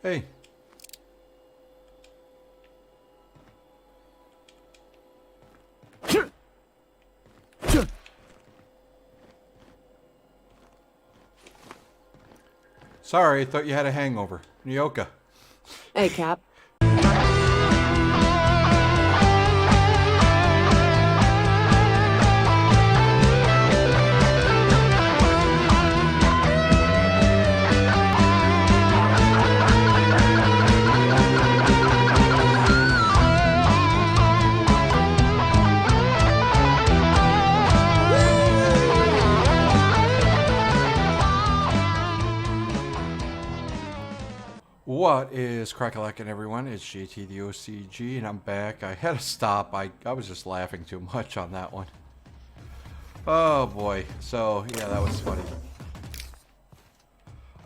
Hey. Sorry, I thought you had a hangover. Nyoka. Hey, Cap. What is crackalackin', everyone? It's JT the OCG, and I'm back. I had to stop. I was just laughing too much on that one. Oh boy. So yeah, that was funny.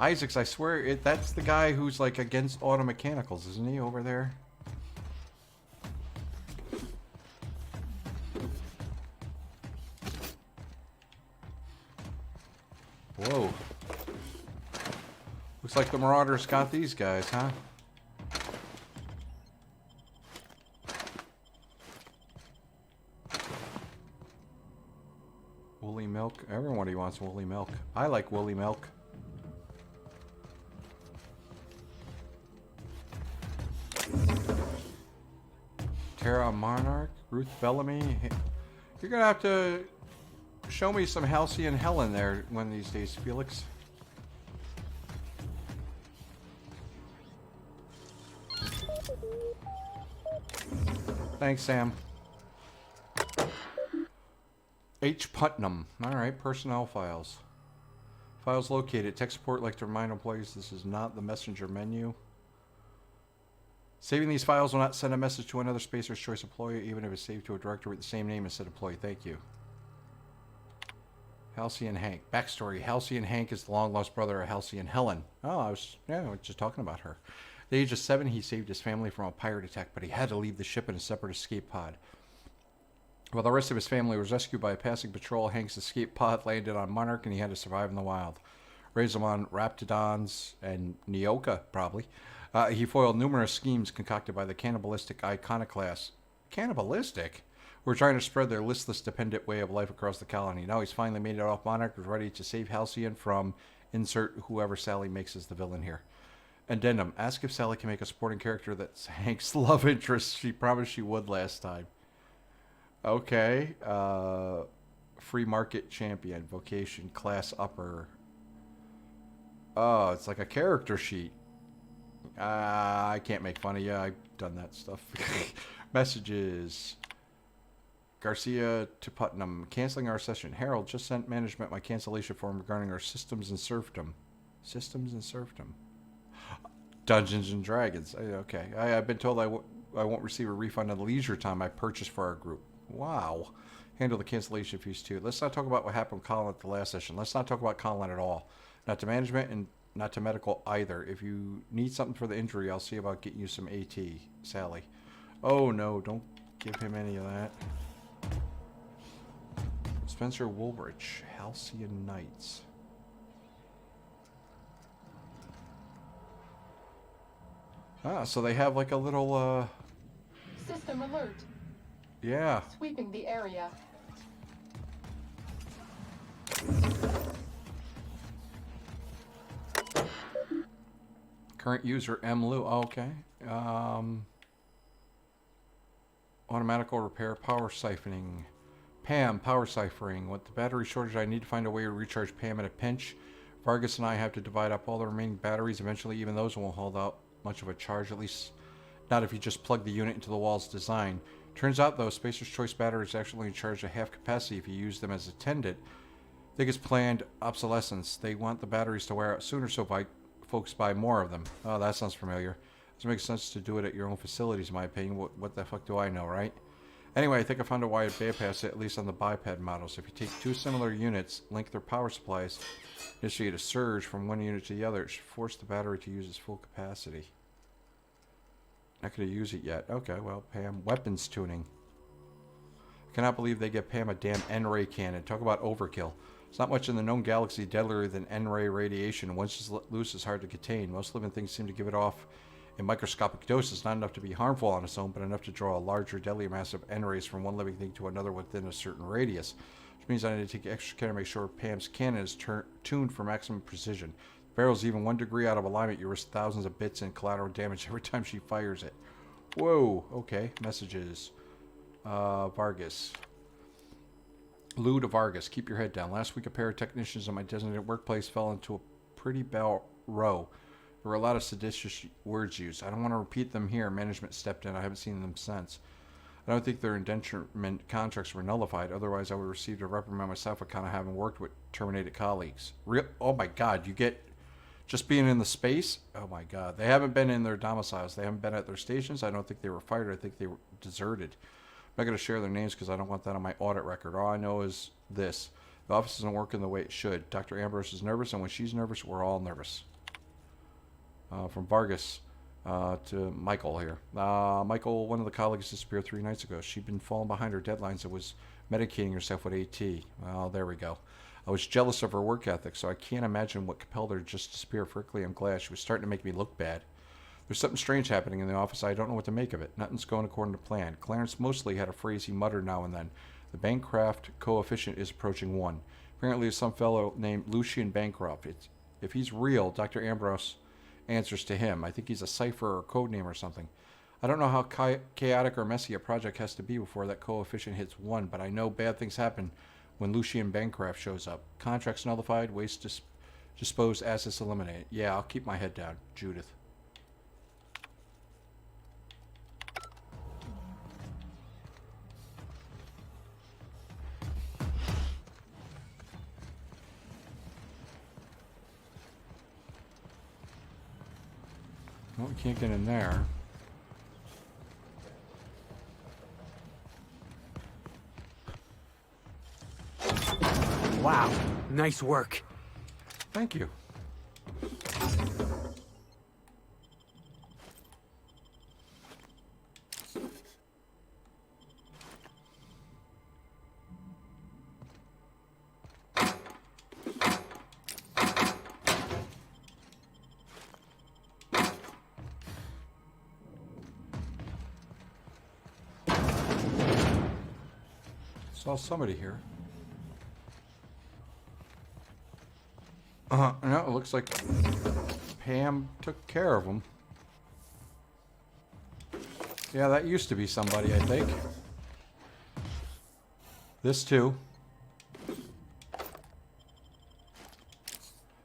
Isaacs, I swear, that's the guy who's like against auto mechanicals, isn't he, over there? Whoa. Looks like the Marauders got these guys, huh? Woolly milk. Everybody wants woolly milk. I like woolly milk. Terra Monarch, Ruth Bellamy. You're gonna have to show me some Halcyon Helen there one of these days, Felix. Thanks, Sam. H. Putnam. Alright, personnel files. Files located. Tech support like to remind employees this is not the messenger menu. Saving these files will not send a message to another Spacer's Choice employee, even if it's saved to a directory with the same name as said employee. Thank you. Halcyon Hank. Backstory. Halcyon Hank is the long-lost brother of Halcyon Helen. Oh, I was just talking about her. At the age of 7, he saved his family from a pirate attack, but he had to leave the ship in a separate escape pod. While the rest of his family was rescued by a passing patrol, Hank's escape pod landed on Monarch, and he had to survive in the wild. Raised him on Raptidons and Nyoka, probably. He foiled numerous schemes concocted by the cannibalistic iconoclasts. Cannibalistic? Who were trying to spread their listless, dependent way of life across the colony. Now he's finally made it off Monarch, was ready to save Halcyon from insert whoever Sally makes as the villain here. Addendum. Ask if Sally can make a supporting character that's Hank's love interest. She promised she would last time. Okay. Free market champion. Vocation. Class upper. Oh, it's like a character sheet. I can't make fun of you. I've done that stuff. Messages. Garcia to Putnam. Canceling our session. Harold just sent management my cancellation form regarding our systems and serfdom. Systems and serfdom. Dungeons and Dragons. Okay. I've been told I won't receive a refund on the leisure time I purchased for our group. Wow. Handle the cancellation fees too. Let's not talk about what happened with Colin at the last session. Let's not talk about Colin at all. Not to management and not to medical either. If you need something for the injury, I'll see about getting you some AT. Sally. Oh no, don't give him any of that. Spencer Woolrich. Halcyon Knights. Ah, so they have like a little, System alert. Yeah. Sweeping the area. Current user M. Lou. Oh, okay. Automatical repair, power siphoning. Pam, power ciphering. With the battery shortage, I need to find a way to recharge Pam at a pinch. Vargas and I have to divide up all the remaining batteries. Eventually, even those won't hold out much of a charge, at least not if you just plug the unit into the wall's design. Turns out, though, Spacer's Choice batteries actually charge at half capacity if you use them as attendant. I think it's planned obsolescence. They want the batteries to wear out sooner, so folks buy more of them. Oh, that sounds familiar. Doesn't make sense to do it at your own facilities, in my opinion. What the fuck do I know, right? Anyway, I think I found a way to bypass it, at least on the biped models. If you take two similar units, link their power supplies, initiate a surge from one unit to the other, it should force the battery to use its full capacity. Not going to use it yet. Okay, well, Pam. Weapons tuning. I cannot believe they get Pam a damn N-ray cannon. Talk about overkill. There's not much in the known galaxy deadlier than N-ray radiation. Once it's let loose, it's hard to contain. Most living things seem to give it off in microscopic doses, not enough to be harmful on its own, but enough to draw a larger, deadlier mass of N-rays from one living thing to another within a certain radius. Which means I need to take extra care to make sure Pam's cannon is tuned for maximum precision. The barrel's even 1 degree out of alignment. You risk thousands of bits in collateral damage every time she fires it. Whoa, okay. Messages. Vargas. Lou to Vargas, keep your head down. Last week, a pair of technicians at my designated workplace fell into a pretty bad row. There were a lot of seditious words used. I don't want to repeat them here. Management stepped in. I haven't seen them since. I don't think their indenturement contracts were nullified. Otherwise, I would have received a reprimand myself for kind of having worked with terminated colleagues. Oh my God, you get just being in the space? Oh my God. They haven't been in their domiciles. They haven't been at their stations. I don't think they were fired. I think they were deserted. I'm not going to share their names because I don't want that on my audit record. All I know is this. The office isn't working the way it should. Dr. Ambrose is nervous, and when she's nervous, we're all nervous. From Vargas to Michael here. Michael, one of the colleagues disappeared 3 nights ago. She'd been falling behind her deadlines and was medicating herself with AT. Well, there we go. I was jealous of her work ethic, so I can't imagine what compelled her to just disappear. Frankly, I'm glad. She was starting to make me look bad. There's something strange happening in the office. I don't know what to make of it. Nothing's going according to plan. Clarence mostly had a phrase he muttered now and then. The Bancroft coefficient is approaching 1. Apparently, there's some fellow named Lucian Bancroft. If he's real, Dr. Ambrose answers to him. I think he's a cipher or code name or something. I don't know how chaotic or messy a project has to be before that coefficient hits 1, but I know bad things happen when Lucian Bancroft shows up. Contracts nullified, waste disposed, assets eliminated. Yeah, I'll keep my head down. Judith. Well, we can't get in there. Wow, nice work. Thank you. Saw somebody here. No, it looks like Pam took care of them. Yeah, that used to be somebody, I think. This too.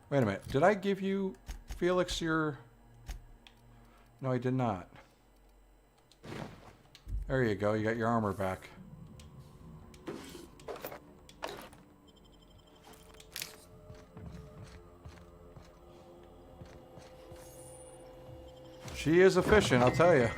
Wait a minute. Did I give you, Felix, your... No, I did not. There you go. You got your armor back. She is efficient, I'll tell you.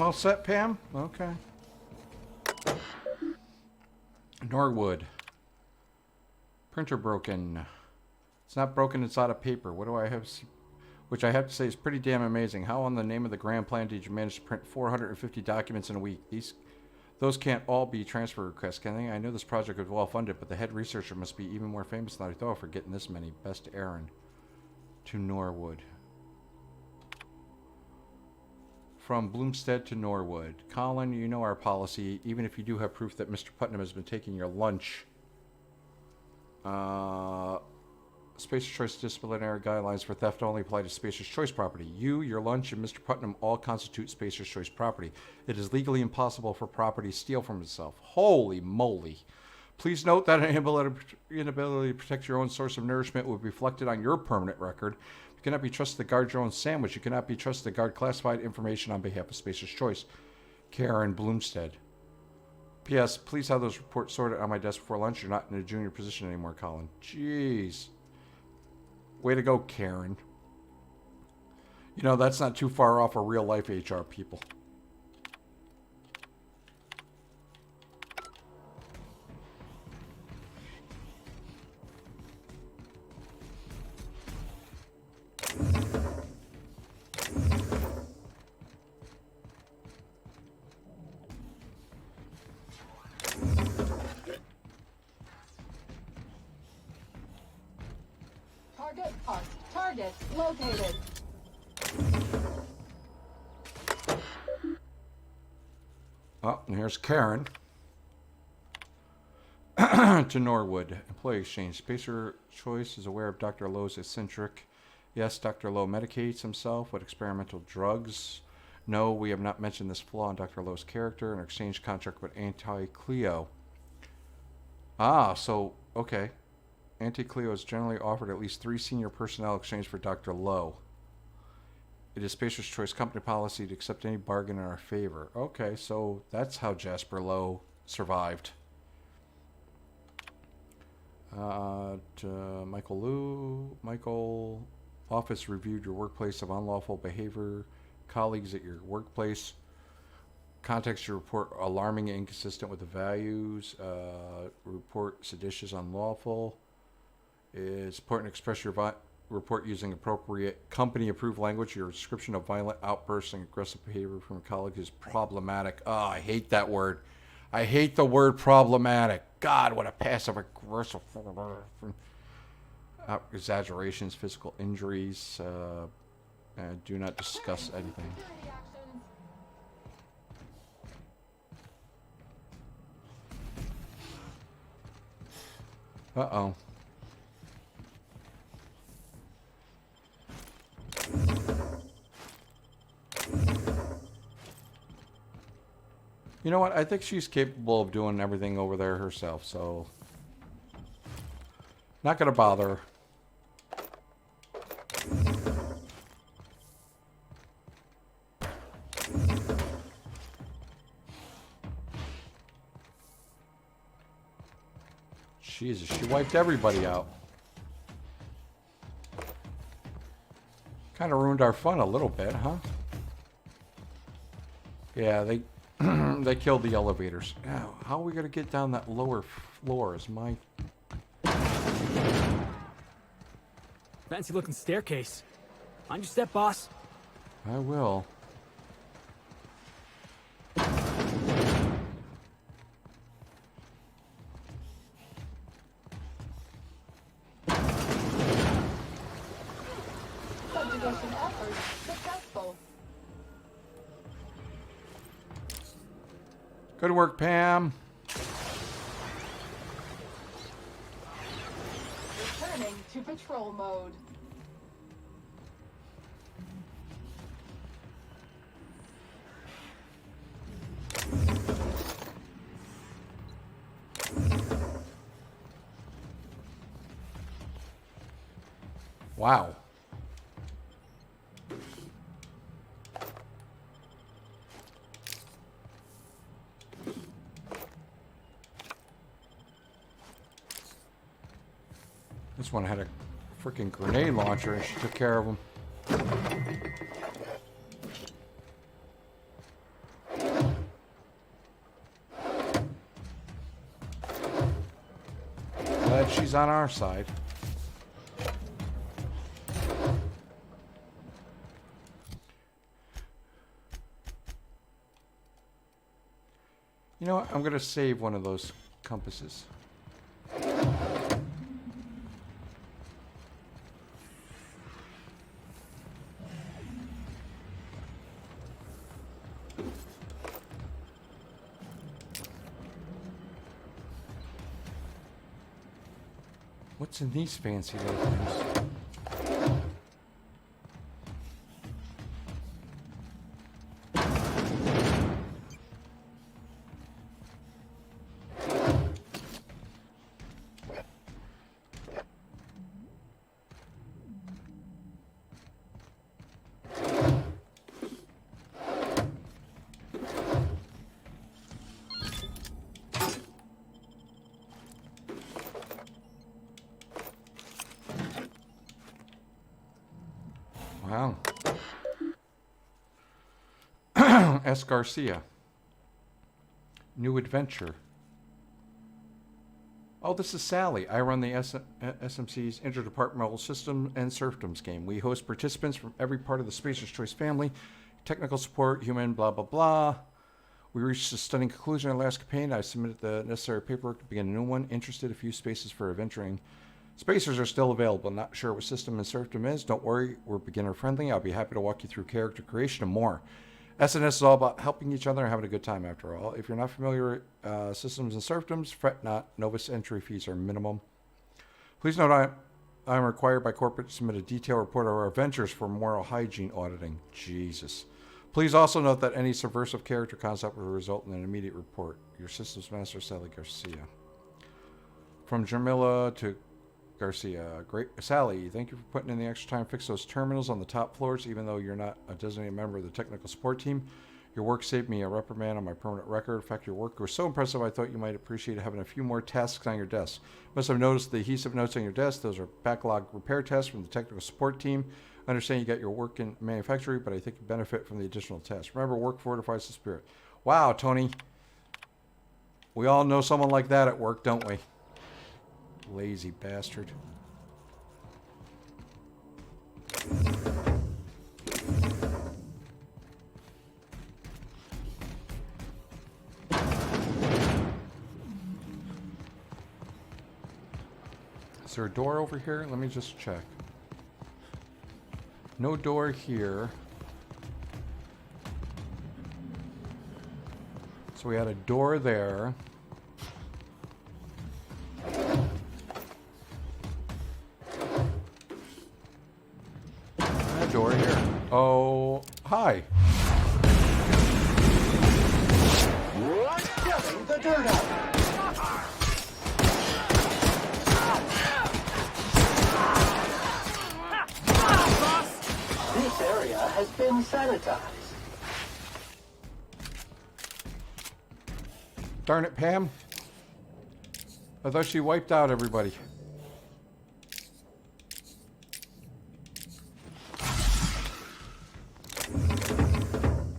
All set, Pam? Okay. Norwood. Printer broken. It's not broken, it's out of paper. What do I have? Which I have to say is pretty damn amazing. How on the name of the grand plan did you manage to print 450 documents in a week? Those can't all be transfer requests, can they? I know this project was well funded, but the head researcher must be even more famous than I thought for getting this many. Best Aaron. To Norwood. From Bloomstead to Norwood. Colin, you know our policy. Even if you do have proof that Mr. Putnam has been taking your lunch. Spacer's Choice disciplinary guidelines for theft only apply to Spacer's Choice property. You, your lunch, and Mr. Putnam all constitute Spacer's Choice property. It is legally impossible for property to steal from itself. Holy moly. Please note that an inability to protect your own source of nourishment will be reflected on your permanent record. You cannot be trusted to guard your own sandwich. You cannot be trusted to guard classified information on behalf of Spacer's Choice. Karen Bloomstead. P.S. Please have those reports sorted on my desk before lunch. You're not in a junior position anymore, Colin. Jeez. Way to go, Karen. You know, that's not too far off of real life HR people. Target located. Oh, and here's Karen. To Norwood. Employee exchange. Spacer Choice is aware of Dr. Lowe's eccentric. Yes, Dr. Lowe medicates himself with experimental drugs. No, we have not mentioned this flaw in Dr. Lowe's character in our exchange contract with Anti-Cleo. Ah, so, okay. Anti-Cleo is generally offered at least 3 senior personnel exchange for Dr. Lowe. It is Spacer's Choice company policy to accept any bargain in our favor. Okay, so that's how Jasper Lowe survived. Michael, office reviewed your workplace of unlawful behavior. Colleagues at your workplace. Context your report alarming and inconsistent with the values. Report seditious, unlawful. It's important to express your report using appropriate company-approved language. Your description of violent outbursts and aggressive behavior from a colleague is problematic. Oh, I hate that word. I hate the word problematic. God, what a passive-aggressive... exaggerations, physical injuries. Do not discuss anything. Uh-oh. You know what? I think she's capable of doing everything over there herself, so... Not gonna bother her. Jesus, she wiped everybody out. Kind of ruined our fun a little bit, huh? Yeah, they they killed the elevators. Now, how are we gonna get down that lower floor? Is my fancy looking staircase. Mind your step, boss. I will. Subjugation efforts successful. Good work, Pam. Returning to patrol mode. Wow. This one had a freaking grenade launcher and she took care of him. glad she's on our side. You know what? I'm going to save one of those compasses. What's in these fancy little things? Wow. S. Garcia. New adventure. Oh, this is Sally. I run the SMC's Interdepartmental System and Serfdoms game. We host participants from every part of the Spacer's Choice family. Technical support, human, blah, blah, blah. We reached a stunning conclusion in our last campaign. I submitted the necessary paperwork to begin a new one. Interested, a few spaces for adventuring. Spacers are still available. Not sure what system and serfdom is? Don't worry, we're beginner friendly. I'll be happy to walk you through character creation and more. SNS is all about helping each other and having a good time after all. If you're not familiar with systems and serfdoms, fret not. Novice entry fees are minimum. Please note I'm required by corporate to submit a detailed report of our adventures for moral hygiene auditing. Jesus. Please also note that any subversive character concept will result in an immediate report. Your systems master, Sally Garcia. From Jamila to Garcia. Great. Sally, thank you for putting in the extra time to fix those terminals on the top floors, even though you're not a designated member of the technical support team. Your work saved me a reprimand on my permanent record. In fact, your work was so impressive I thought you might appreciate having a few more tasks on your desk. Must have noticed the adhesive notes on your desk. Those are backlog repair tests from the technical support team. I understand you got your work in manufacturing, but I think you benefit from the additional tests. Remember, work fortifies the spirit. Wow, Tony. We all know someone like that at work, don't we? Lazy bastard. Is there a door over here? Let me just check. No door here. So we had a door there. And a door here. Oh, hi. Getting the dirt out. This area has been sanitized. Darn it, Pam. I thought she wiped out everybody.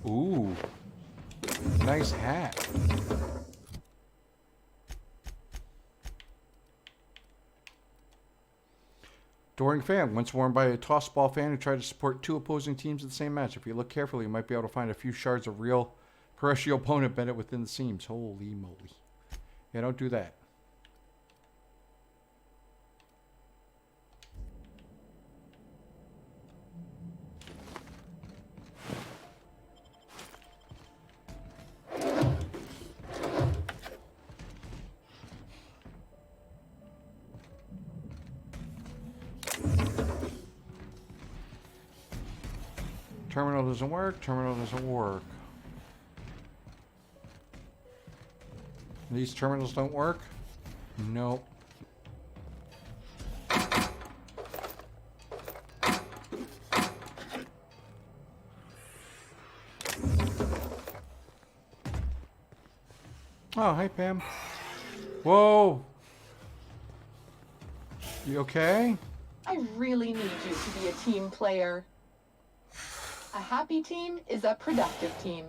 Ooh. Nice hat. Adoring fan, once worn by a tossball fan who tried to support two opposing teams in the same match. If you look carefully, you might be able to find a few shards of real crush your opponent bent within the seams. Holy moly. Yeah, don't do that. Terminal doesn't work. Terminal doesn't work. These terminals don't work? Nope. Oh, hi, Pam. Whoa. You okay? I really need you to be a team player. A happy team is a productive team.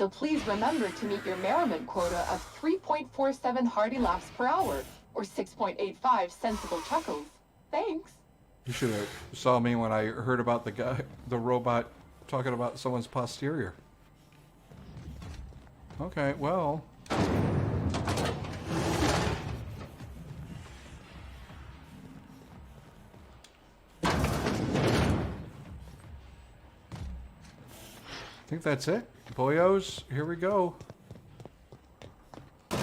So please remember to meet your merriment quota of 3.47 hearty laughs per hour, or 6.85 sensible chuckles. Thanks. You should have saw me when I heard about the robot talking about someone's posterior. Okay, well. I think that's it. Boyos, here we go. A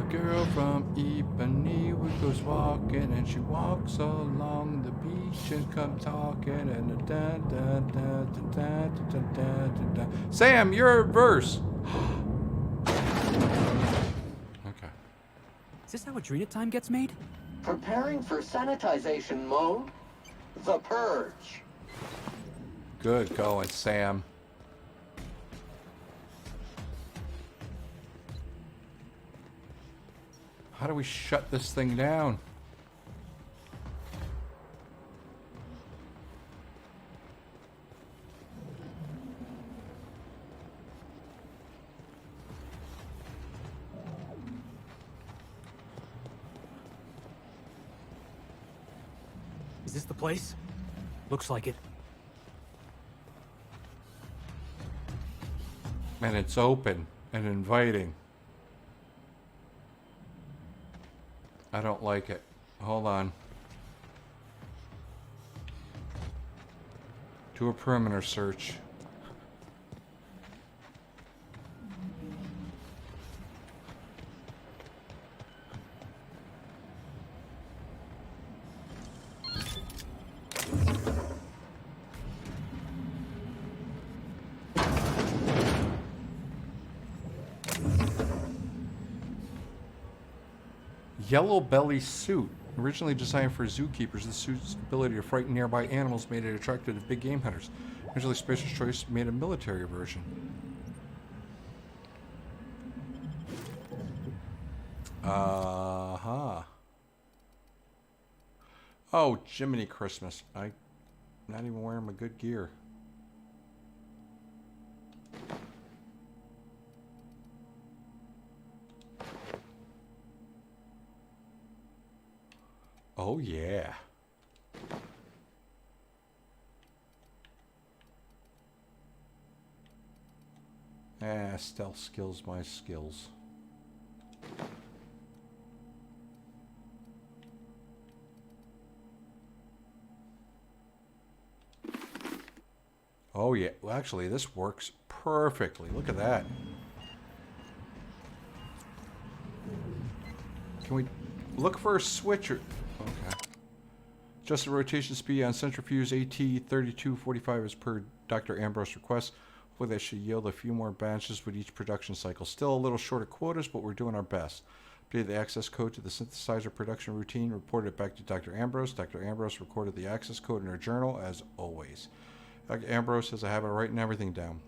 girl from Ipanema goes walking, and she walks along the beach and come talking, and da da da da da da da. Sam, your verse. Okay. Is this how Adrena time gets made? Preparing for sanitization mode. The Purge. Good going, Sam. How do we shut this thing down? Is this the place? Looks like it. And it's open and inviting. I don't like it. Hold on. Do a perimeter search. Yellow belly suit. Originally designed for zookeepers, the suit's ability to frighten nearby animals made it attractive to big game hunters. Originally, Spacer's Choice made a military version. Uh-huh. Oh, Jiminy Christmas. I'm not even wearing my good gear. Oh, yeah. Stealth skills, my skills. Oh, yeah. Well, actually, this works perfectly. Look at that. Can we look for a switch or... Okay. Adjust the rotation speed on centrifuge AT3245 as per Dr. Ambrose request. Hopefully that should yield a few more batches with each production cycle. Still a little short of quotas, but we're doing our best. Updated the access code to the synthesizer production routine. Reported it back to Dr. Ambrose. Dr. Ambrose recorded the access code in her journal, as always. Dr. Ambrose has a habit of writing everything down.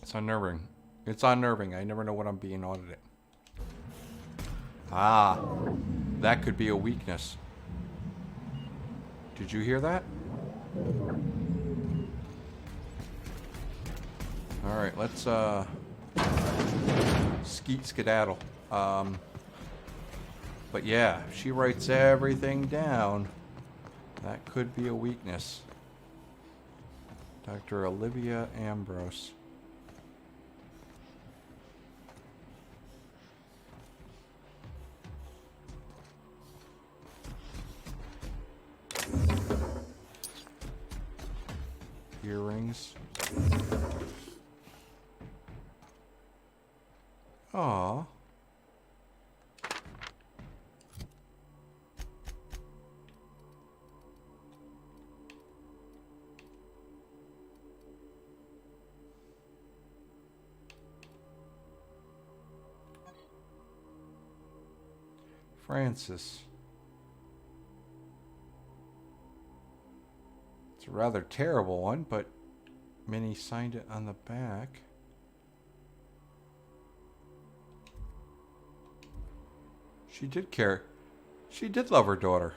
It's unnerving. It's unnerving. I never know when I'm being audited. Ah, that could be a weakness. Did you hear that? All right, let's skedaddle. But yeah, if she writes everything down, that could be a weakness. Dr. Olivia Ambrose. Earrings. Aww. Francis. It's a rather terrible one, but Minnie signed it on the back. She did care. She did love her daughter.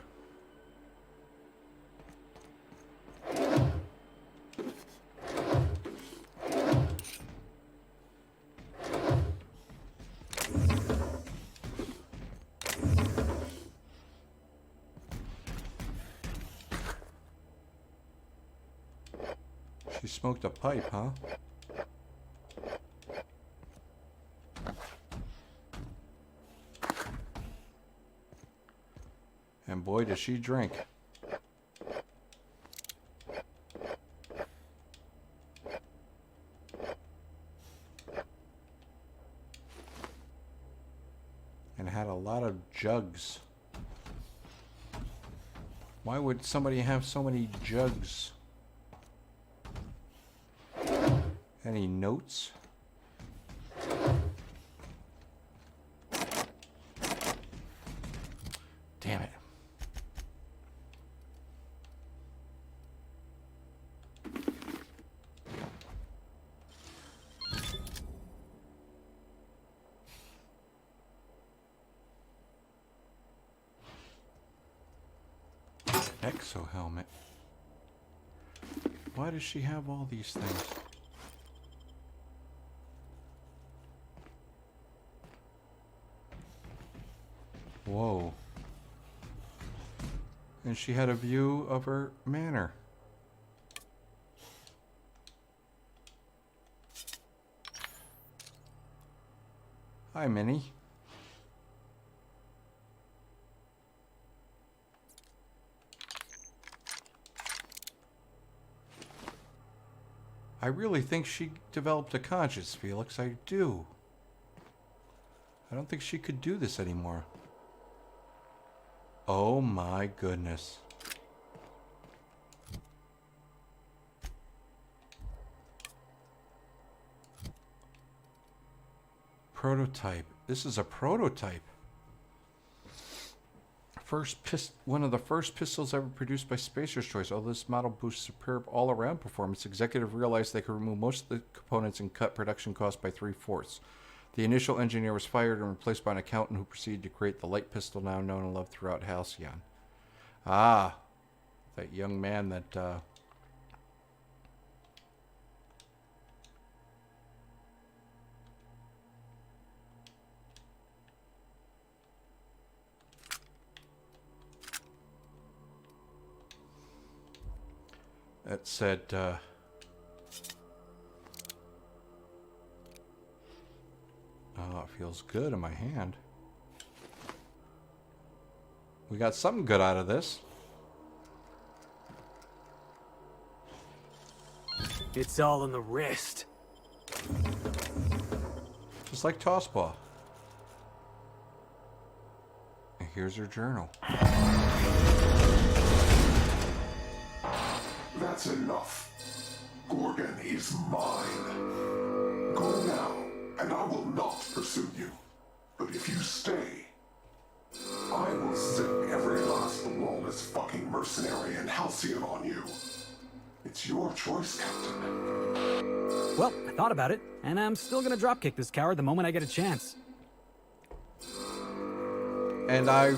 She smoked a pipe, huh? And boy, does she drink. And had a lot of jugs. Why would somebody have so many jugs? Any notes? Damn it. Exo helmet. Why does she have all these things? Whoa. And she had a view of her manor. Hi, Minnie. I really think she developed a conscience, Felix. I do. I don't think she could do this anymore. Oh my goodness. Prototype. This is a prototype. One of the first pistols ever produced by Spacer's Choice. Although this model boosts superb all-around performance, executive realized they could remove most of the components and cut production costs by 3/4. The initial engineer was fired and replaced by an accountant who proceeded to create the light pistol now known and loved throughout Halcyon. Ah, that young man that that said, oh, it feels good in my hand. We got something good out of this. It's all in the wrist. Just like Tosspaw. And here's her journal. That's enough. Gorgon is mine. Go now, and I will not pursue you. But if you stay, I will zip every last lawless fucking mercenary in Halcyon on you. It's your choice, Captain. Well, I thought about it, and I'm still gonna dropkick this coward the moment I get a chance. And I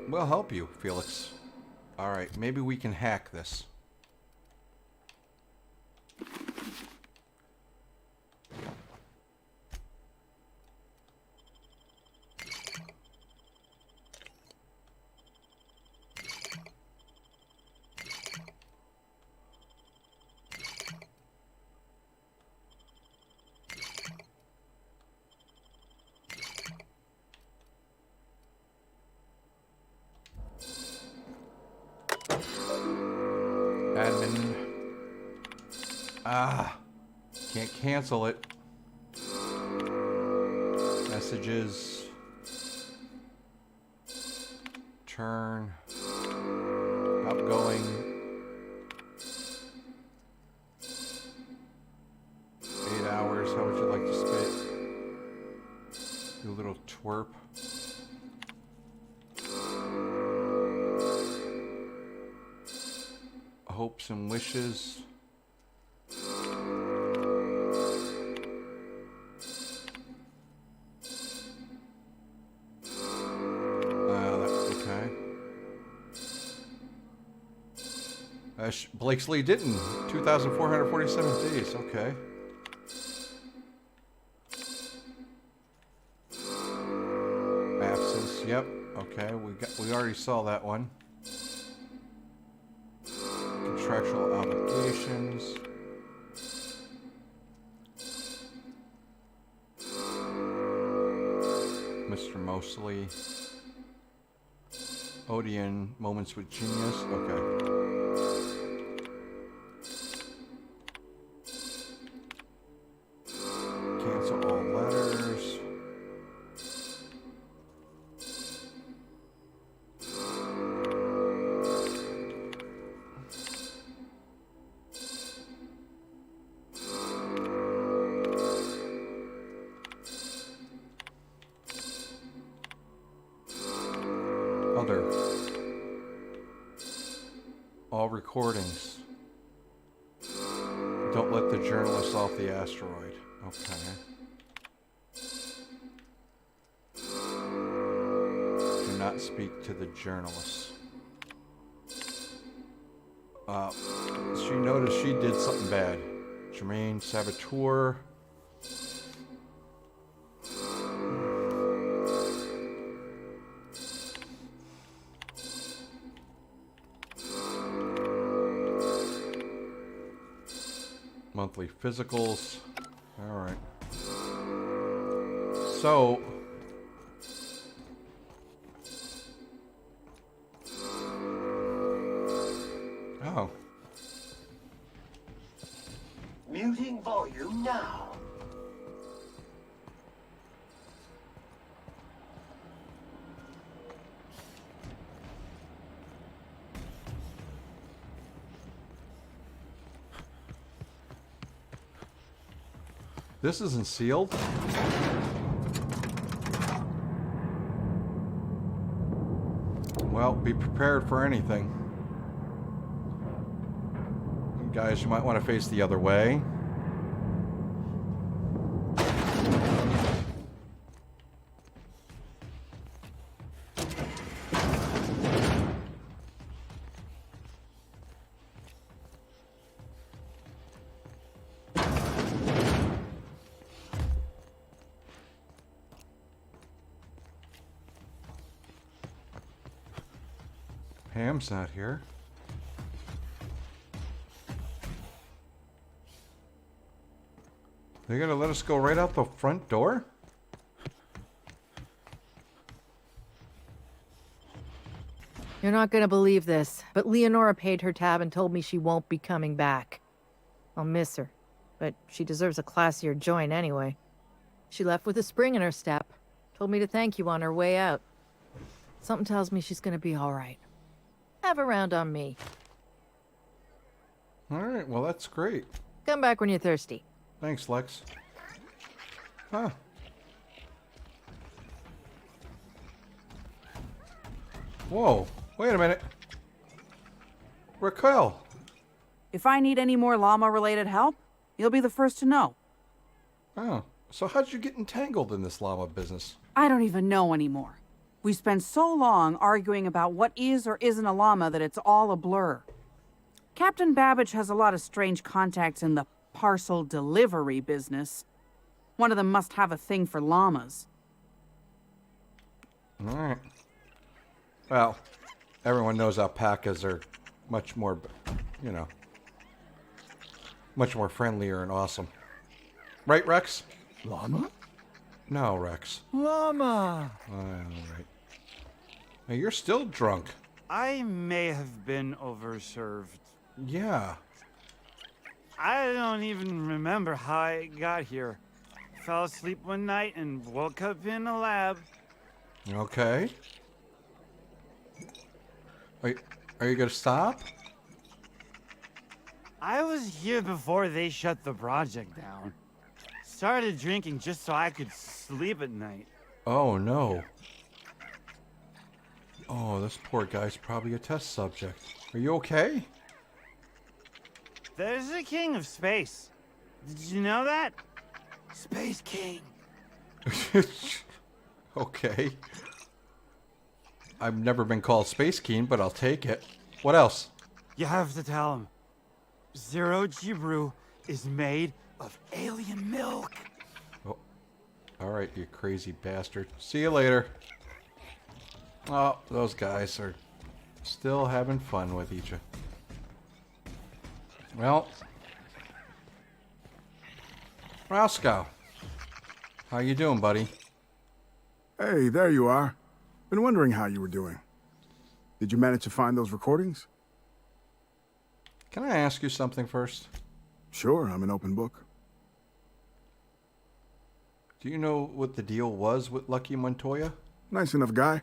will help you, Felix. Alright, maybe we can hack this. Admin. Ah, can't cancel it. Messages. Turn. Outgoing. 8 hours. How would you like to spit? You little twerp. Hopes and wishes. Okay. Blakesley didn't. 2,447 days. Okay. Absence. Yep. Okay. We already saw that one. Contractual obligations. mostly. Odeon, moments with genius. Okay. Cancel all letters. Other. All recordings. Don't let the journalist off the asteroid. Okay. Do not speak to the journalist. She noticed she did something bad. Jermaine Saboteur. Monthly physicals. All right. So, oh, Muting volume now. this isn't sealed. Well, be prepared for anything. Guys, you might want to face the other way. Pam's not here. They're gonna let us go right out the front door? You're not gonna believe this, but Leonora paid her tab and told me she won't be coming back. I'll miss her, but she deserves a classier joint anyway. She left with a spring in her step. Told me to thank you on her way out. Something tells me she's gonna be all right. Have a round on me. All right, well, that's great. Come back when you're thirsty. Thanks, Lex. Huh. Whoa, wait a minute. Raquel. If I need any more llama-related help, you'll be the first to know. Oh, so how'd you get entangled in this llama business? I don't even know anymore. We spent so long arguing about what is or isn't a llama that it's all a blur. Captain Babbage has a lot of strange contacts in the parcel delivery business. One of them must have a thing for llamas. All right. Well, everyone knows alpacas are much more, you know, much more friendlier and awesome. Right, Rex? Llama? No, Rex. Llama! All right. Hey, you're still drunk. I may have been overserved. Yeah. I don't even remember how I got here. Fell asleep one night and woke up in a lab. Okay. Are you gonna stop? I was here before they shut the project down. Started drinking just so I could sleep at night. Oh, no. Oh, this poor guy's probably a test subject. Are you okay? There's a king of space. Did you know that? Space King. Okay. I've never been called Space Keen, but I'll take it. What else? You have to tell him. Zero G Brew is made of alien milk. Oh, all right, you crazy bastard. See you later. Oh, those guys are still having fun with each other. Well, Roscoe, how you doing, buddy? Hey, there you are. Been wondering how you were doing. Did you manage to find those recordings? Can I ask you something first? Sure, I'm an open book. Do you know what the deal was with Lucky Montoya? Nice enough guy.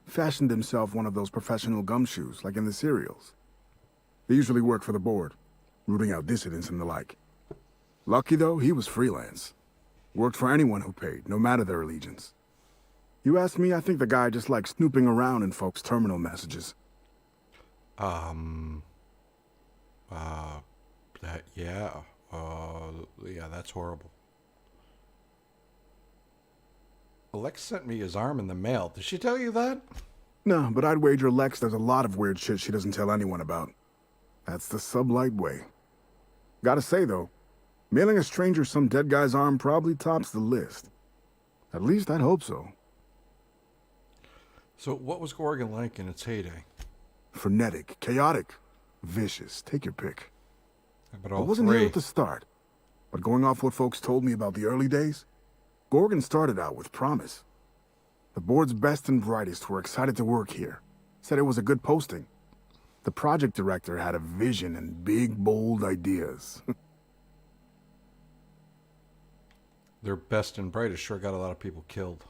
Fashioned himself one of those professional gumshoes, like in the serials. They usually work for the board, rooting out dissidents and the like. Lucky, though, he was freelance. Worked for anyone who paid, no matter their allegiance. You ask me, I think the guy just liked snooping around in folks' terminal messages. Yeah, that's horrible. Lex sent me his arm in the mail. Did she tell you that? No, but I'd wager Lex does a lot of weird shit she doesn't tell anyone about. That's the sublight way. Gotta say, though, mailing a stranger some dead guy's arm probably tops the list. At least I'd hope so. So what was Gorgon like in its heyday? Frenetic, chaotic, vicious, take your pick. But I all wasn't here three. at the start, but going off what folks told me about the early days, Gorgon started out with promise. The board's best and brightest were excited to work here, said it was a good posting. The project director had a vision and big, bold ideas. Their best and brightest sure got a lot of people killed.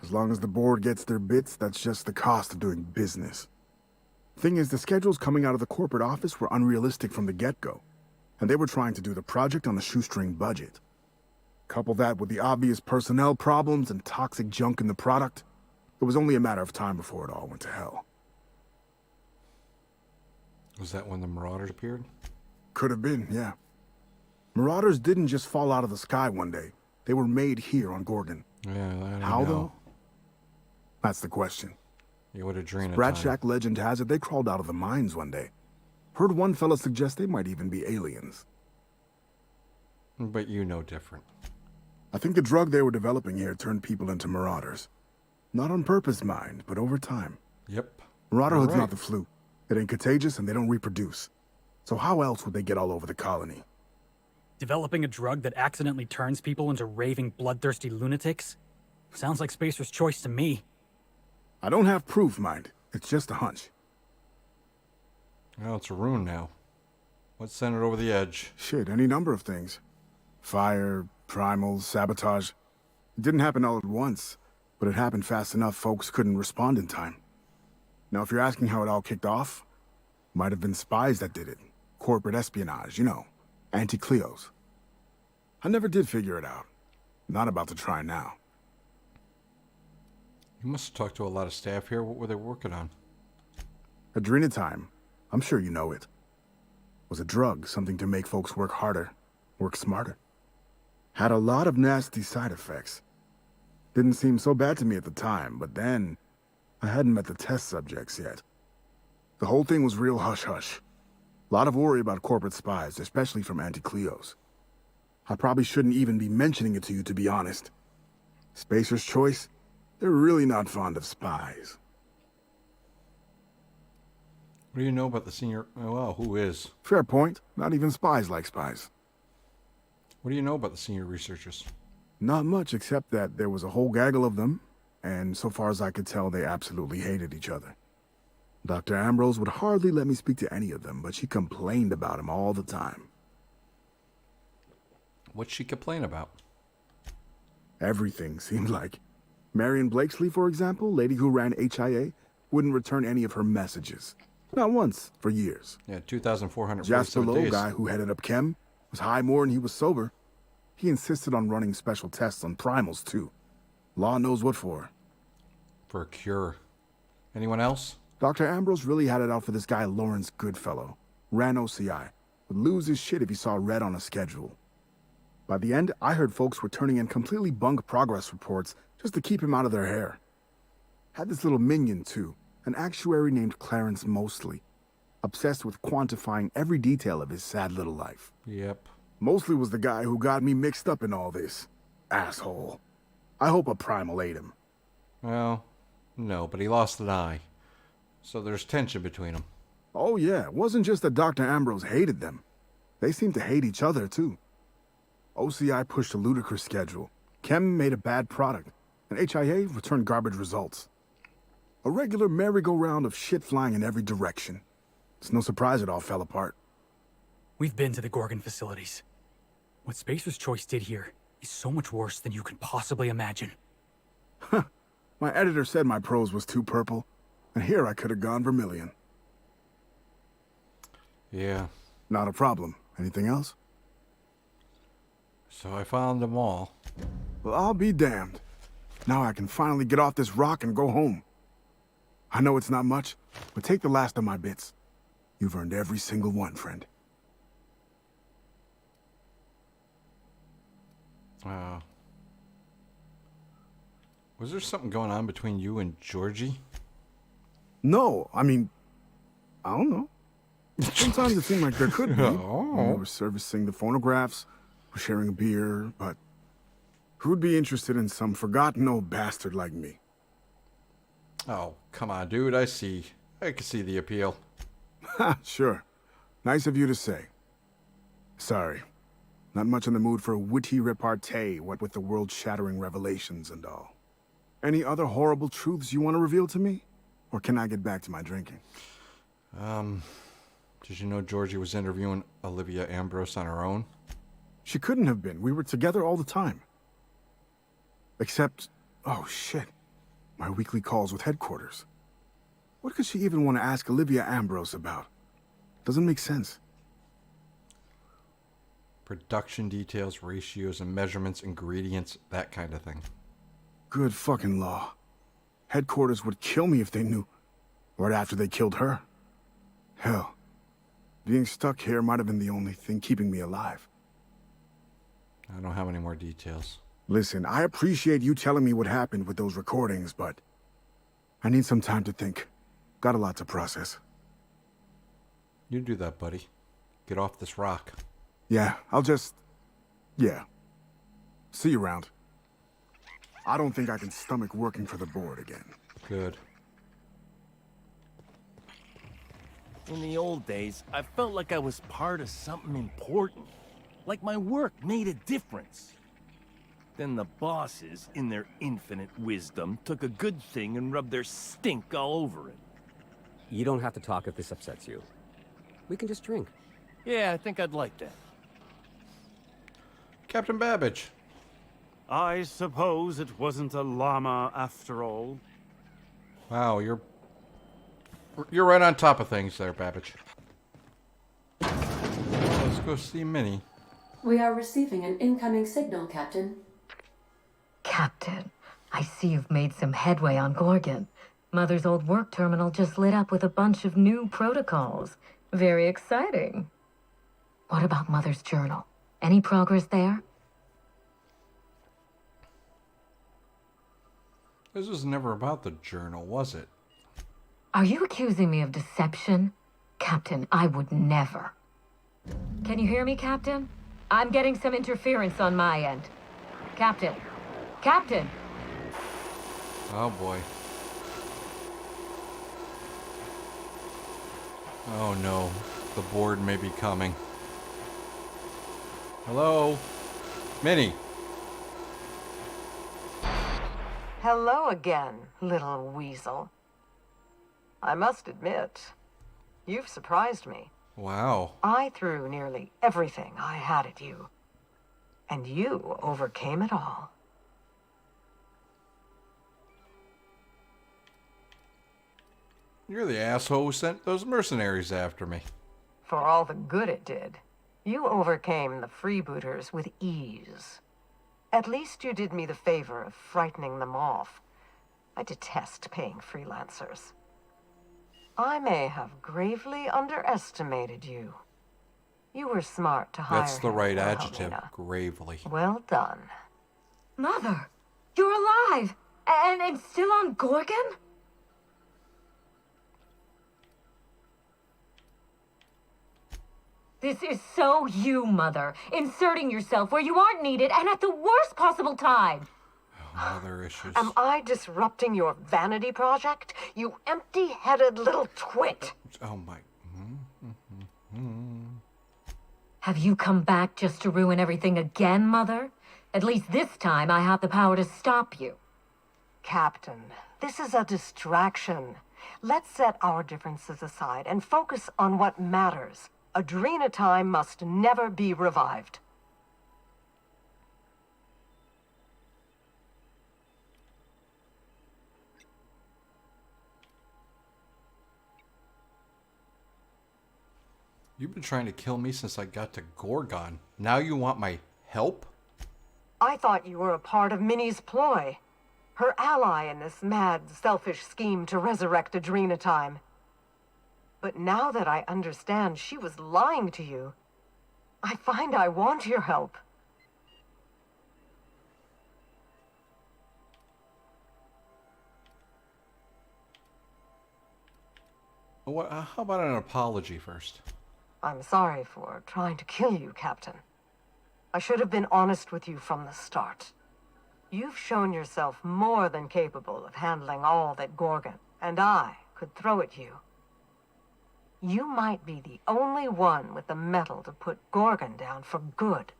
As long as the board gets their bits, that's just the cost of doing business. Thing is, the schedules coming out of the corporate office were unrealistic from the get-go, and they were trying to do the project on a shoestring budget. Couple that with the obvious personnel problems and toxic junk in the product, it was only a matter of time before it all went to hell. Was that when the Marauders appeared? Could have been, yeah. Marauders didn't just fall out of the sky one day. They were made here on Gorgon. Yeah, I How, know. though? That's the question. You would have dreamed Rat Shack legend has it they crawled out of the mines one day. Heard one fella suggest they might even be aliens. But you know different. I think the drug they were developing here turned people into marauders. Not on purpose, mind, but over time. Yep. Marauderhood's You're right. not the flu. It ain't contagious and they don't reproduce. So how else would they get all over the colony? Developing a drug that accidentally turns people into raving, bloodthirsty lunatics? Sounds like Spacer's Choice to me. I don't have proof, mind. It's just a hunch. Well, it's a rune now. What sent it over the edge? Shit, any number of things. Fire, primals, sabotage. It didn't happen all at once, but it happened fast enough folks couldn't respond in time. Now, if you're asking how it all kicked off, might have been spies that did it. Corporate espionage, you know. Anti-Cleos. I never did figure it out. Not about to try now. You must have talked to a lot of staff here. What were they working on? Adrenatime. I'm sure you know it. Was a drug, something to make folks work harder, work smarter. Had a lot of nasty side effects. Didn't seem so bad to me at the time, but then I hadn't met the test subjects yet. The whole thing was real hush-hush. A lot of worry about corporate spies, especially from Anti-Cleos. I probably shouldn't even be mentioning it to you, to be honest. Spacer's Choice? They're really not fond of spies. What do you know about the senior... Oh, well, who is? Fair point. Not even spies like spies. What do you know about the senior researchers? Not much, except that there was a whole gaggle of them, and so far as I could tell, they absolutely hated each other. Dr. Ambrose would hardly let me speak to any of them, but she complained about him all the time. What'd she complain about? Everything, seemed like. Marion Blakesley, for example, lady who ran HIA, wouldn't return any of her messages. Not once, for years. Yeah, 2,447 Jasper Lowe, days. guy who headed up Chem, was high more than he was sober. He insisted on running special tests on primals, too. Law knows what for. For a cure. Anyone else? Dr. Ambrose really had it out for this guy Lawrence Goodfellow. Ran OCI. Would lose his shit if he saw red on a schedule. By the end, I heard folks were turning in completely bunk progress reports just to keep him out of their hair. Had this little minion, too. An actuary named Clarence Mosley. Obsessed with quantifying every detail of his sad little life. Yep. Mosley was the guy who got me mixed up in all this. Asshole. I hope a primal ate him. Well, no, but he lost an eye. So there's tension between them. Oh yeah, it wasn't just that Dr. Ambrose hated them. They seemed to hate each other, too. OCI pushed a ludicrous schedule. Chem made a bad product. and HIA returned garbage results. A regular merry-go-round of shit flying in every direction. It's no surprise it all fell apart. We've been to the Gorgon facilities. What Spacer's Choice did here is so much worse than you can possibly imagine. My editor said my prose was too purple, and here I could have gone vermilion. Yeah. Not a problem. Anything else? So I found them all. Well, I'll be damned. Now I can finally get off this rock and go home. I know it's not much, but take the last of my bits. You've earned every single one, friend. Was there something going on between you and Georgie? No, I mean, I don't know. Sometimes it seemed like there could be. Oh. We were servicing the phonographs, we're sharing a beer, but who'd be interested in some forgotten old bastard like me? Oh, come on, dude. I can see the appeal. Ha, sure. Nice of you to say. Sorry. Not much in the mood for a witty repartee, what with the world-shattering revelations and all. Any other horrible truths you want to reveal to me? Or can I get back to my drinking? Did you know Georgie was interviewing Olivia Ambrose on her own? She couldn't have been. We were together all the time. Except, oh shit, my weekly calls with headquarters. What could she even want to ask Olivia Ambrose about? Doesn't make sense. Production details, ratios and measurements, ingredients, that kind of thing. Good fucking law. Headquarters would kill me if they knew. Right after they killed her. Hell, being stuck here might have been the only thing keeping me alive. I don't have any more details. Listen, I appreciate you telling me what happened with those recordings, but I need some time to think. Got a lot to process. You do that, buddy. Get off this rock. Yeah, yeah. See you around. I don't think I can stomach working for the board again. Good. In the old days, I felt like I was part of something important. Like my work made a difference. Then the bosses, in their infinite wisdom, took a good thing and rubbed their stink all over it. You don't have to talk if this upsets you. We can just drink. Yeah, I think I'd like that. Captain Babbage. I suppose it wasn't a llama after all. Wow, you're right on top of things there, Babbage. Let's go see Minnie. We are receiving an incoming signal, Captain. Captain, I see you've made some headway on Gorgon. Mother's old work terminal just lit up with a bunch of new protocols. Very exciting. What about Mother's journal? Any progress there? This was never about the journal, was it? Are you accusing me of deception? Captain, I would never. Can you hear me, Captain? I'm getting some interference on my end. Captain! Captain! Oh boy. Oh no, the board may be coming. Hello? Minnie! Hello again, little weasel. I must admit, you've surprised me. Wow. I threw nearly everything I had at you, and you overcame it all. You're the asshole who sent those mercenaries after me. For all the good it did, you overcame the freebooters with ease. At least you did me the favor of frightening them off. I detest paying freelancers. I may have gravely underestimated you. You were smart to hire That's the right him, adjective, Wilhelmina. gravely. Well done. Mother! You're alive! And still on Gorgon? This is so you, Mother. Inserting yourself where you aren't needed and at the worst possible time. Oh, other issues. Am I disrupting your vanity project? You empty-headed little twit! Oh my. Have you come back just to ruin everything again, Mother? At least this time I have the power to stop you. Captain, this is a distraction. Let's set our differences aside and focus on what matters. Adrenatime must never be revived. You've been trying to kill me since I got to Gorgon. Now you want my help? I thought you were a part of Minnie's ploy. Her ally in this mad, selfish scheme to resurrect Adrenatime. But now that I understand she was lying to you, I find I want your help. How about an apology first? I'm sorry for trying to kill you, Captain. I should have been honest with you from the start. You've shown yourself more than capable of handling all that Gorgon and I could throw at you. You might be the only one with the mettle to put Gorgon down for good.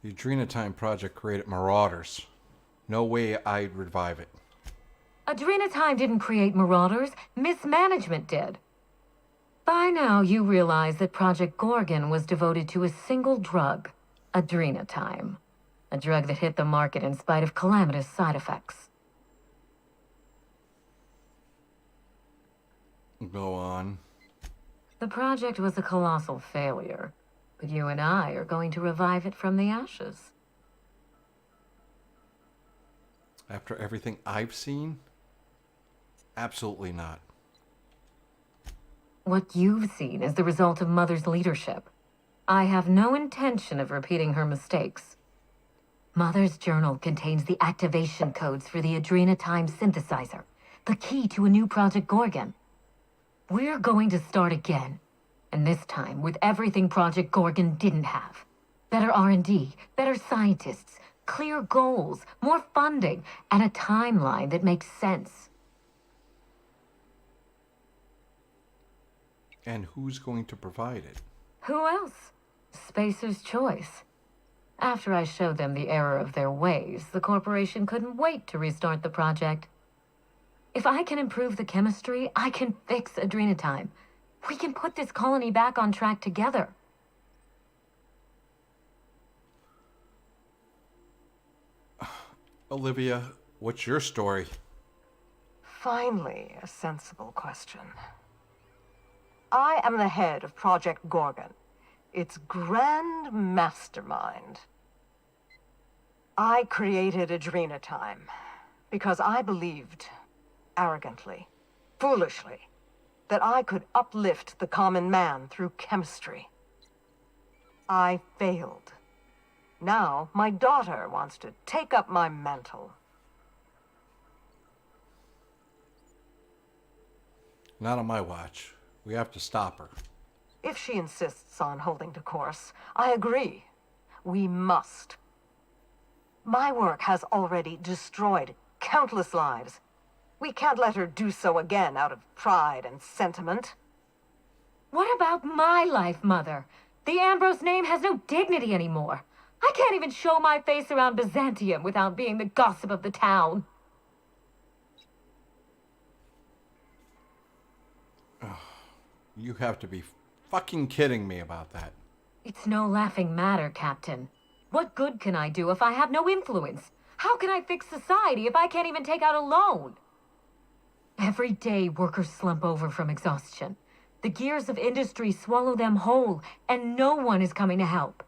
The Adrenatime Project created Marauders. No way I'd revive it. Adrenatime didn't create Marauders. Mismanagement did. By now, you realize that Project Gorgon was devoted to a single drug, Adrenatime. A drug that hit the market in spite of calamitous side effects. Go on. The project was a colossal failure, but you and I are going to revive it from the ashes. After everything I've seen? Absolutely not. What you've seen is the result of Mother's leadership. I have no intention of repeating her mistakes. Mother's journal contains the activation codes for the Adrenatime synthesizer, the key to a new Project Gorgon. We're going to start again, and this time with everything Project Gorgon didn't have. Better R&D, better scientists, clear goals, more funding, and a timeline that makes sense. And who's going to provide it? Who else? Spacer's Choice. After I showed them the error of their ways, the corporation couldn't wait to restart the project. If I can improve the chemistry, I can fix Adrenatime. We can put this colony back on track together. Olivia, what's your story? Finally, a sensible question. I am the head of Project Gorgon, its grand mastermind. I created Adrenatime because I believed, arrogantly, foolishly, that I could uplift the common man through chemistry. I failed. Now, my daughter wants to take up my mantle. Not on my watch. We have to stop her. If she insists on holding to course, I agree. We must. My work has already destroyed countless lives. We can't let her do so again out of pride and sentiment. What about my life, Mother? The Ambrose name has no dignity anymore. I can't even show my face around Byzantium without being the gossip of the town. You have to be fucking kidding me about that. It's no laughing matter, Captain. What good can I do if I have no influence? How can I fix society if I can't even take out a loan? Every day, workers slump over from exhaustion. The gears of industry swallow them whole, and no one is coming to help.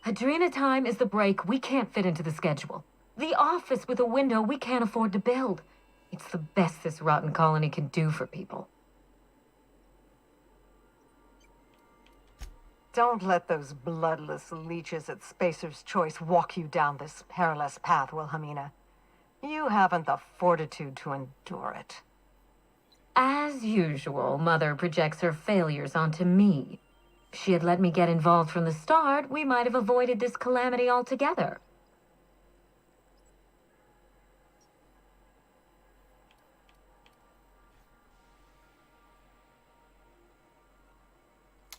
Adrenatime is the break we can't fit into the schedule. The office with a window we can't afford to build. It's the best this rotten colony can do for people. Don't let those bloodless leeches at Spacer's Choice walk you down this perilous path, Wilhelmina. You haven't the fortitude to endure it. As usual, Mother projects her failures onto me. If she had let me get involved from the start, we might have avoided this calamity altogether.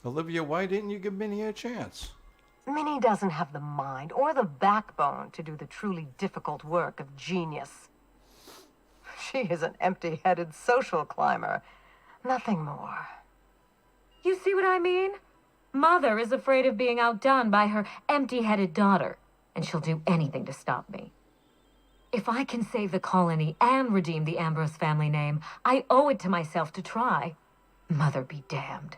Olivia, why didn't you give Minnie a chance? Minnie doesn't have the mind or the backbone to do the truly difficult work of genius. She is an empty-headed social climber. Nothing more. You see what I mean? Mother is afraid of being outdone by her empty-headed daughter, and she'll do anything to stop me. If I can save the colony and redeem the Ambrose family name, I owe it to myself to try. Mother be damned.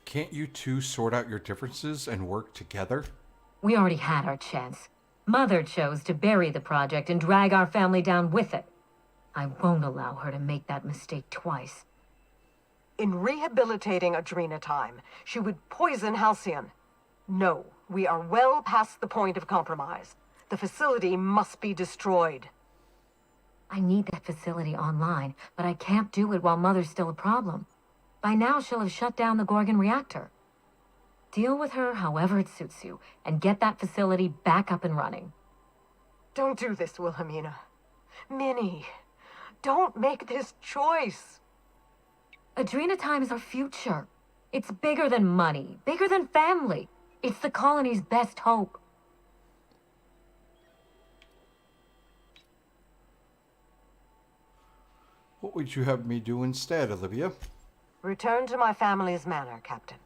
Can't you two sort out your differences and work together? We already had our chance. Mother chose to bury the project and drag our family down with it. I won't allow her to make that mistake twice. In rehabilitating Adrena time, she would poison Halcyon. No, we are well past the point of compromise. The facility must be destroyed. I need that facility online, but I can't do it while Mother's still a problem. By now, she'll have shut down the Gorgon reactor. Deal with her however it suits you, and get that facility back up and running. Don't do this, Wilhelmina. Minnie, don't make this choice. Adrena time is our future. It's bigger than money, bigger than family. It's the colony's best hope. What would you have me do instead, Olivia? Return to my family's manor, Captain.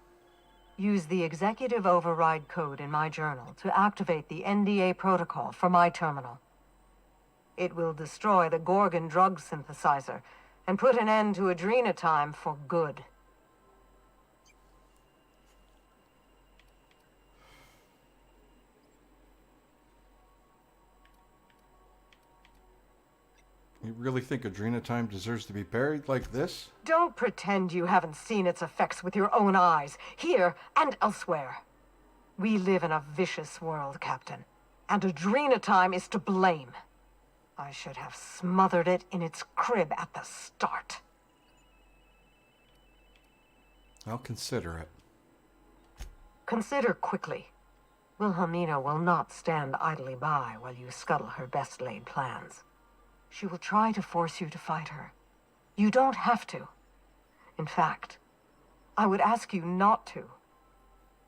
Use the executive override code in my journal to activate the NDA protocol for my terminal. It will destroy the Gorgon drug synthesizer and put an end to Adrena time for good. You really think Adrena time deserves to be buried like this? Don't pretend you haven't seen its effects with your own eyes, here and elsewhere. We live in a vicious world, Captain, and Adrena time is to blame. I should have smothered it in its crib at the start. I'll consider it. Consider quickly. Wilhelmina will not stand idly by while you scuttle her best-laid plans. She will try to force you to fight her. You don't have to. In fact, I would ask you not to.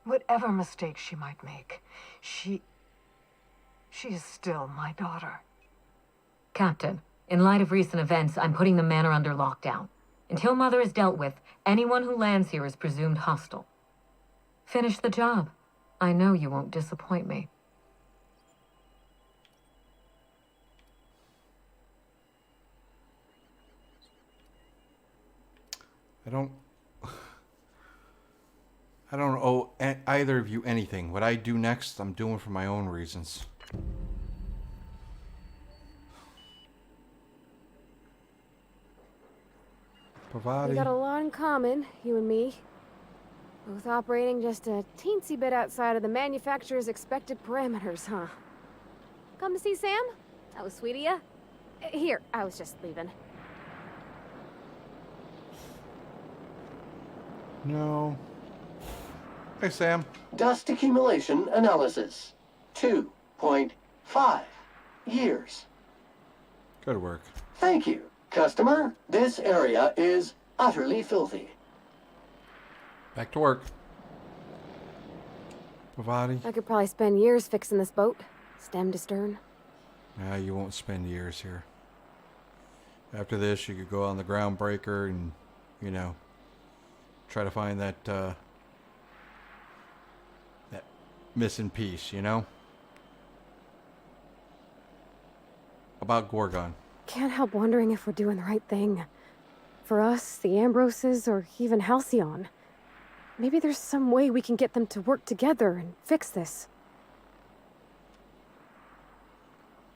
Whatever mistakes she might make, she is still my daughter. Captain, in light of recent events, I'm putting the manor under lockdown. Until Mother is dealt with, anyone who lands here is presumed hostile. Finish the job. I know you won't disappoint me. I don't owe either of you anything. What I do next, I'm doing for my own reasons. Parvati. We got a lot in common, you and me. Both operating just a teensy bit outside of the manufacturer's expected parameters, huh? Come to see Sam? That was sweet of ya. Here, I was just leaving. No. Hey, Sam. Dust accumulation analysis. 2.5 years. Good work. Thank you. Customer, this area is utterly filthy. Back to work. Parvati. I could probably spend years fixing this boat, stem to stern. Nah, you won't spend years here. After this, you could go on the groundbreaker and, you know, try to find that missing piece, you know? About Gorgon. Can't help wondering if we're doing the right thing. For us, the Ambroses, or even Halcyon. Maybe there's some way we can get them to work together and fix this.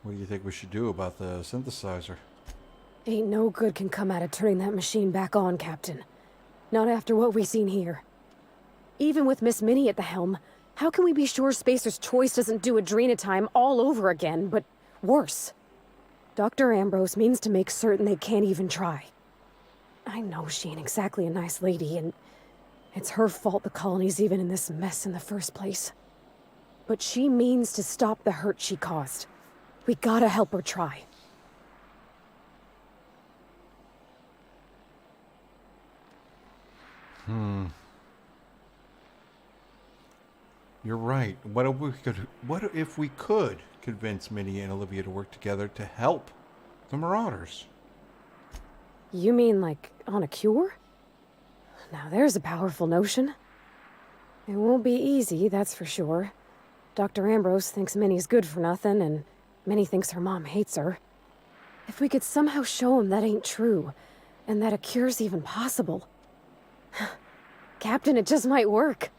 What do you think we should do about the synthesizer? Ain't no good can come out of turning that machine back on, Captain. Not after what we seen here. Even with Miss Minnie at the helm, how can we be sure Spacer's Choice doesn't do Adrena time all over again, but worse? Dr. Ambrose means to make certain they can't even try. I know she ain't exactly a nice lady, and it's her fault the colony's even in this mess in the first place. But she means to stop the hurt she caused. We gotta help her try. You're right. What if we could convince Minnie and Olivia to work together to help the Marauders? You mean like on a cure? Now there's a powerful notion. It won't be easy, that's for sure. Dr. Ambrose thinks Minnie's good for nothing, and Minnie thinks her mom hates her. If we could somehow show him that ain't true, and that a cure's even possible. Captain, it just might work.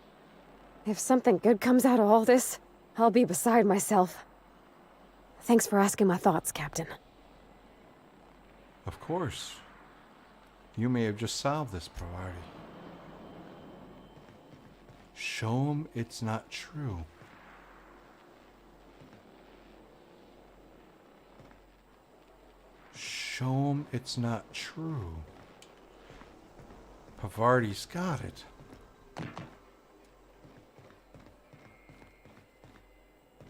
If something good comes out of all this, I'll be beside myself. Thanks for asking my thoughts, Captain. Of course. You may have just solved this, Parvati. Show him it's not true. Show him it's not true. Parvati's got it.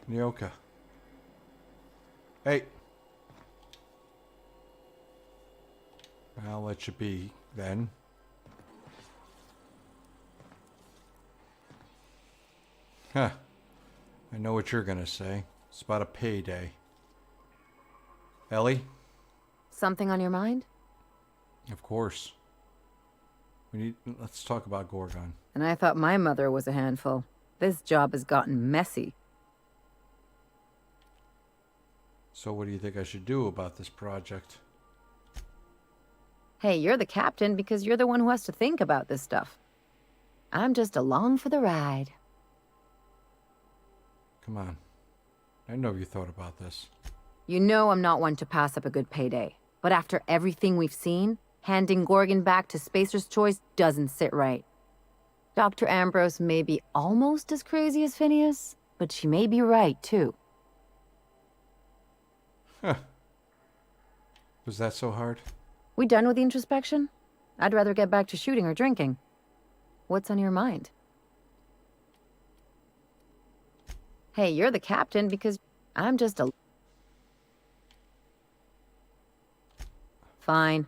Nyoka. Hey. I'll let you be, then. Huh. I know what you're gonna say. It's about a payday. Ellie? Something on your mind? Of course. Let's talk about Gorgon. And I thought my mother was a handful. This job has gotten messy. So what do you think I should do about this project? Hey, you're the captain because you're the one who has to think about this stuff. I'm just along for the ride. Come on. I know you thought about this. You know I'm not one to pass up a good payday. But after everything we've seen, handing Gorgon back to Spacer's Choice doesn't sit right. Dr. Ambrose may be almost as crazy as Phineas, but she may be right, too. Huh. Was that so hard? We done with the introspection? I'd rather get back to shooting or drinking. What's on your mind? Hey, you're the captain because I'm just a... Fine.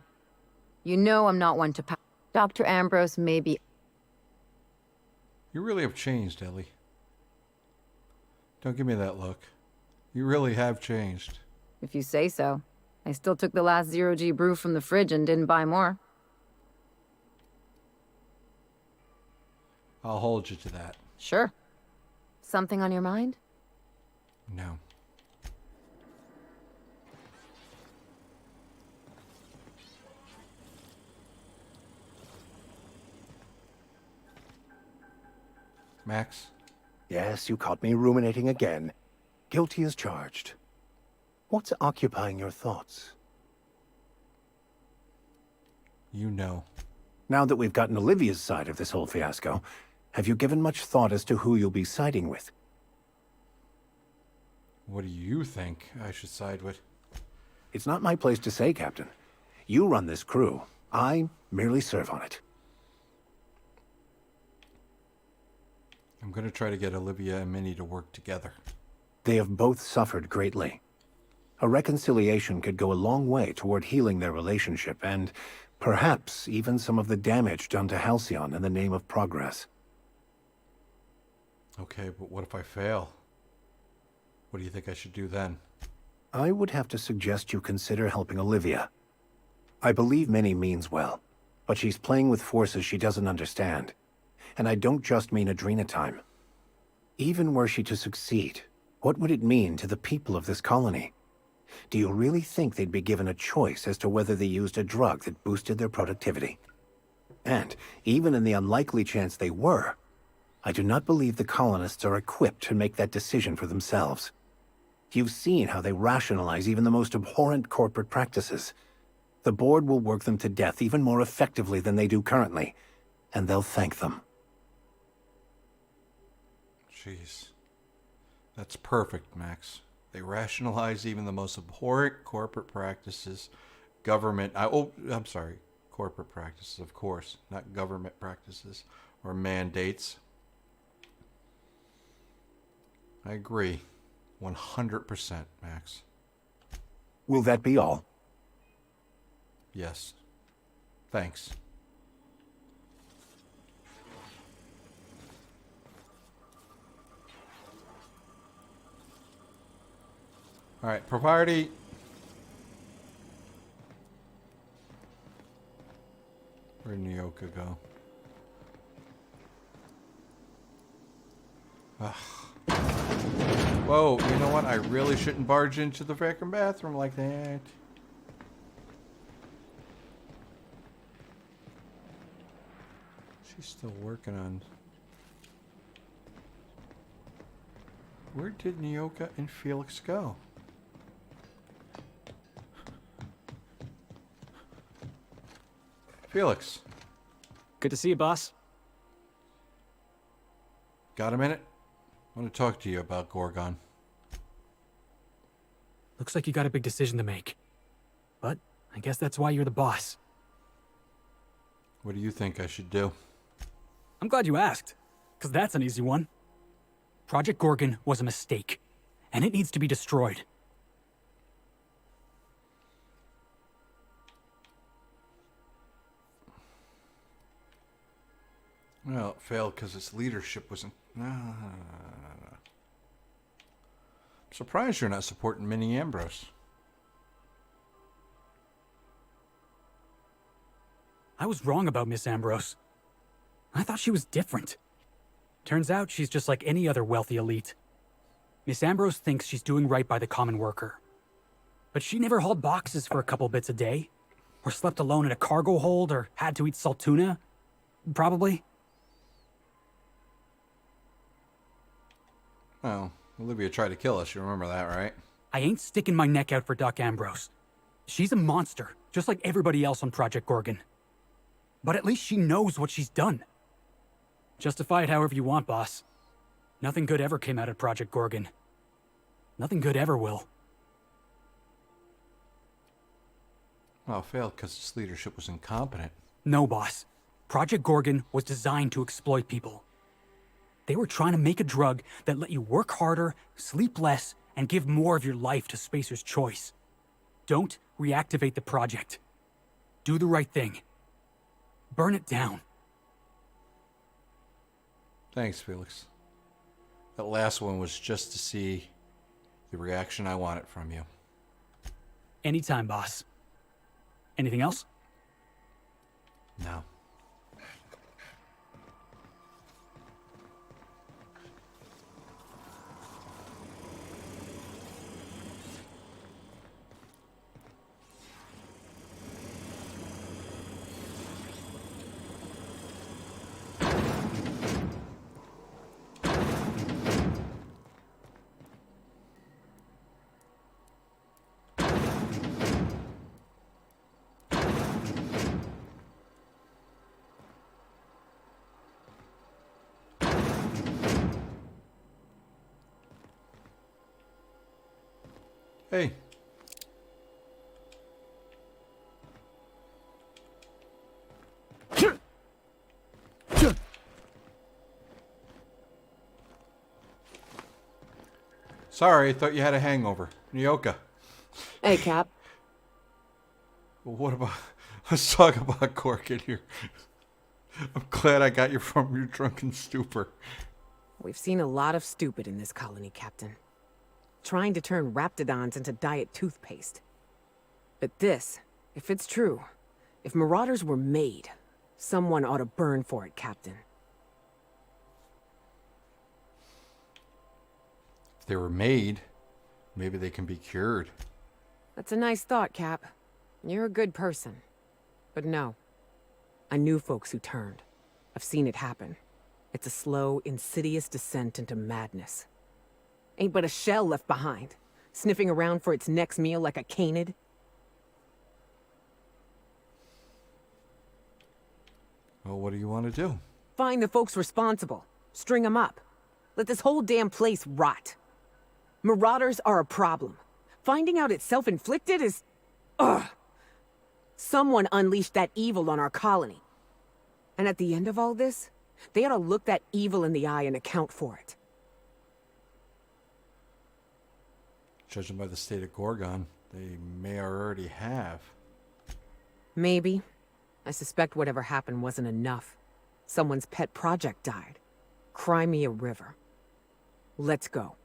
You know I'm not one to Dr. Ambrose may be... You really have changed, Ellie. Don't give me that look. You really have changed. If you say so. I still took the last zero-G brew from the fridge and didn't buy more. I'll hold you to that. Sure. Something on your mind? No. Max? Yes, you caught me ruminating again. Guilty as charged. What's occupying your thoughts? You know. Now that we've gotten Olivia's side of this whole fiasco, have you given much thought as to who you'll be siding with? What do you think I should side with? It's not my place to say, Captain. You run this crew. I merely serve on it. I'm going to try to get Olivia and Minnie to work together. They have both suffered greatly. A reconciliation could go a long way toward healing their relationship and perhaps even some of the damage done to Halcyon in the name of progress. Okay, but what if I fail? What do you think I should do then? I would have to suggest you consider helping Olivia. I believe Minnie means well, but she's playing with forces she doesn't understand. And I don't just mean Adrena time. Even were she to succeed, what would it mean to the people of this colony? Do you really think they'd be given a choice as to whether they used a drug that boosted their productivity? And, even in the unlikely chance they were, I do not believe the colonists are equipped to make that decision for themselves. You've seen how they rationalize even the most abhorrent corporate practices. The board will work them to death even more effectively than they do currently, and they'll thank them. Jeez. That's perfect, Max. They rationalize even the most abhorrent corporate practices. Corporate practices, of course, not government practices or mandates. I agree. 100%, Max. Will that be all? Yes. Thanks. Alright, Parvati. Where'd Nyoka go? Ugh. Whoa, you know what? I really shouldn't barge into the frickin' bathroom like that. She's still working on... Where did Nyoka and Felix go? Felix. Good to see you, boss. Got a minute? I want to talk to you about Gorgon. Looks like you got a big decision to make. But I guess that's why you're the boss. What do you think I should do? I'm glad you asked, because that's an easy one. Project Gorgon was a mistake, and it needs to be destroyed. Well, it failed because its leadership wasn't... No. I'm surprised you're not supporting Minnie Ambrose. I was wrong about Miss Ambrose. I thought she was different. Turns out she's just like any other wealthy elite. Miss Ambrose thinks she's doing right by the common worker. But she never hauled boxes for a couple bits a day. Or slept alone in a cargo hold, or had to eat salt tuna. Probably. Well, Olivia tried to kill us, you remember that, right? I ain't sticking my neck out for Doc Ambrose. She's a monster, just like everybody else on Project Gorgon. But at least she knows what she's done. Justify it however you want, boss. Nothing good ever came out of Project Gorgon. Nothing good ever will. Well, it failed because its leadership was incompetent. No, boss. Project Gorgon was designed to exploit people. They were trying to make a drug that let you work harder, sleep less, and give more of your life to Spacer's choice. Don't reactivate the project. Do the right thing. Burn it down. Thanks, Felix. That last one was just to see the reaction I wanted from you. Anytime, boss. Anything else? No. Hey. Sorry, I thought you had a hangover. Nyoka. Hey, Cap. Well, what about... Let's talk about Gorgon here. I'm glad I got you from your drunken stupor. We've seen a lot of stupid in this colony, Captain. Trying to turn raptidons into diet toothpaste. But this, if it's true, if marauders were made, someone ought to burn for it, Captain. If they were made, maybe they can be cured. That's a nice thought, Cap. You're a good person. But no. I knew folks who turned. I've seen it happen. It's a slow, insidious descent into madness. Ain't but a shell left behind, sniffing around for its next meal like a canid. Well, what do you want to do? Find the folks responsible. String them up. Let this whole damn place rot. Marauders are a problem. Finding out it's self-inflicted is... Ugh. Someone unleashed that evil on our colony. And at the end of all this, they ought to look that evil in the eye and account for it. Judging by the state of Gorgon, they may already have. Maybe. I suspect whatever happened wasn't enough. Someone's pet project died. Cry me a river. Let's go.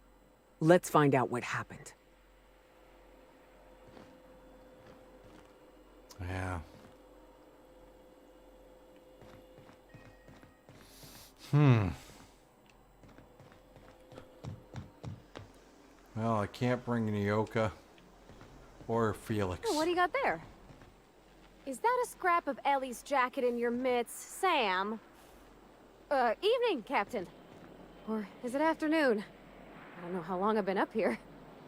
Let's find out what happened. Well, I can't bring Nyoka or Felix. Oh, what do you got there? Is that a scrap of Ellie's jacket in your mitts, Sam? Evening, Captain. Or is it afternoon? I don't know how long I've been up here.